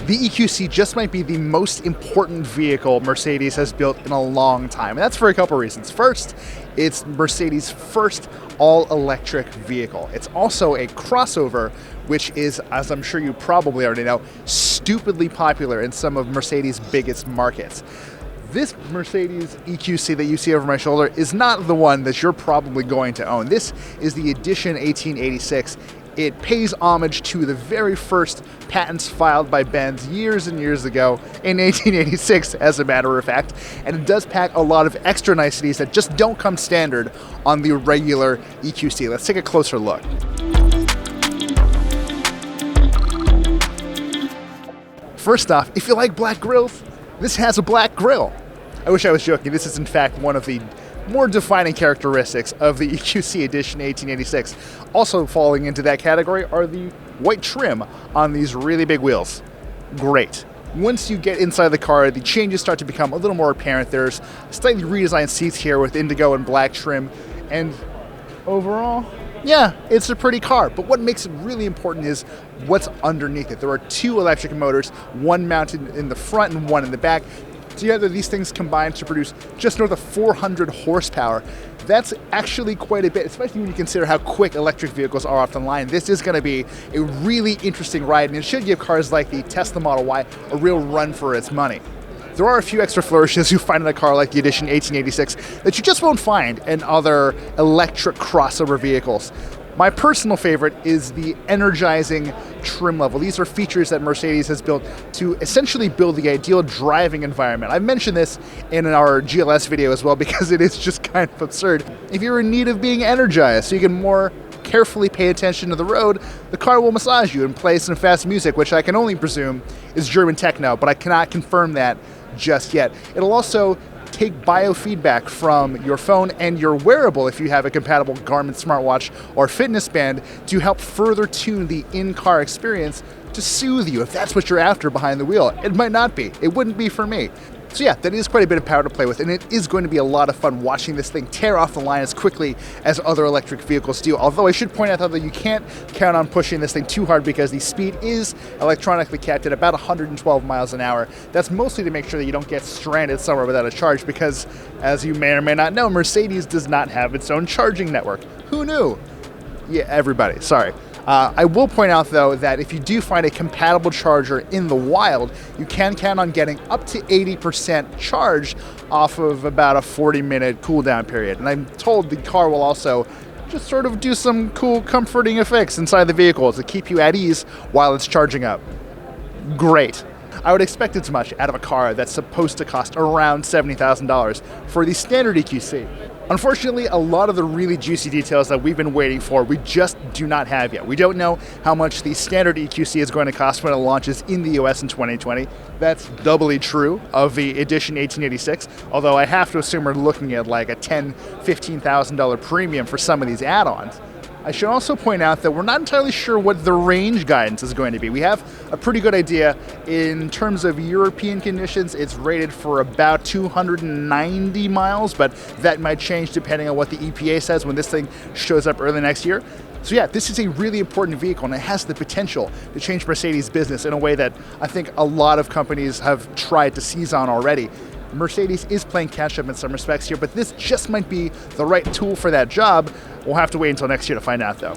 the EQC just might be the most important vehicle Mercedes has built in a long time. And that's for a couple reasons. First, it's Mercedes' first all-electric vehicle. It's also a crossover, which is, as I'm sure you probably already know, stupidly popular in some of Mercedes' biggest markets. This Mercedes EQC that you see over my shoulder is not the one that you're probably going to own. This is the Edition 1886. It pays homage to the very first patents filed by Benz years and years ago in 1886, as a matter of fact, and it does pack a lot of extra niceties that just don't come standard on the regular EQC. Let's take a closer look. First off, if you like black grills, this has a black grill. I wish I was joking. This is in fact one of the more defining characteristics of the EQC Edition 1886. Also falling into that category are the white trim on these really big wheels. Great. Once you get inside the car, the changes start to become a little more apparent. There's slightly redesigned seats here with indigo and black trim, and overall, yeah, it's a pretty car. But what makes it really important is what's underneath it. There are two electric motors, one mounted in the front and one in the back. Together, these things combine to produce just north of 400 horsepower. That's actually quite a bit, especially when you consider how quick electric vehicles are off the line. This is going to be a really interesting ride, and it should give cars like the Tesla Model Y a real run for its money. There are a few extra flourishes you find in a car like the Edition 1886 that you just won't find in other electric crossover vehicles. My personal favorite is the energizing trim level. These are features that Mercedes has built to essentially build the ideal driving environment. I mentioned this in our GLS video as well because it is just kind of absurd. If you're in need of being energized so you can more carefully pay attention to the road, the car will massage you and play some fast music, which I can only presume is German techno, but I cannot confirm that just yet. It'll also take biofeedback from your phone and your wearable if you have a compatible Garmin smartwatch or fitness band to help further tune the in-car experience to soothe you if that's what you're after behind the wheel. It might not be. It wouldn't be for me. So yeah, that is quite a bit of power to play with, and it is going to be a lot of fun watching this thing tear off the line as quickly as other electric vehicles do. Although I should point out that you can't count on pushing this thing too hard because the speed is electronically capped at about 112 miles an hour. That's mostly to make sure that you don't get stranded somewhere without a charge because, as you may or may not know, Mercedes does not have its own charging network. Who knew? Yeah, everybody, sorry. I will point out, though, that if you do find a compatible charger in the wild, you can count on getting up to 80% charge off of about a 40-minute cooldown period. And I'm told the car will also just sort of do some cool, comforting effects inside the vehicle to keep you at ease while it's charging up. Great. I would expect as much out of a car that's supposed to cost around $70,000 for the standard EQC. Unfortunately, a lot of the really juicy details that we've been waiting for, we just do not have yet. We don't know how much the standard EQC is going to cost when it launches in the US in 2020. That's doubly true of the Edition 1886, although I have to assume we're looking at like a $10,000, $15,000 premium for some of these add-ons. I should also point out that we're not entirely sure what the range guidance is going to be. We have a pretty good idea. In terms of European conditions, it's rated for about 290 miles, but that might change depending on what the EPA says when this thing shows up early next year. So yeah, this is a really important vehicle, and it has the potential to change Mercedes' business in a way that I think a lot of companies have tried to seize on already. Mercedes is playing catch-up in some respects here, but this just might be the right tool for that job. We'll have to wait until next year to find out, though.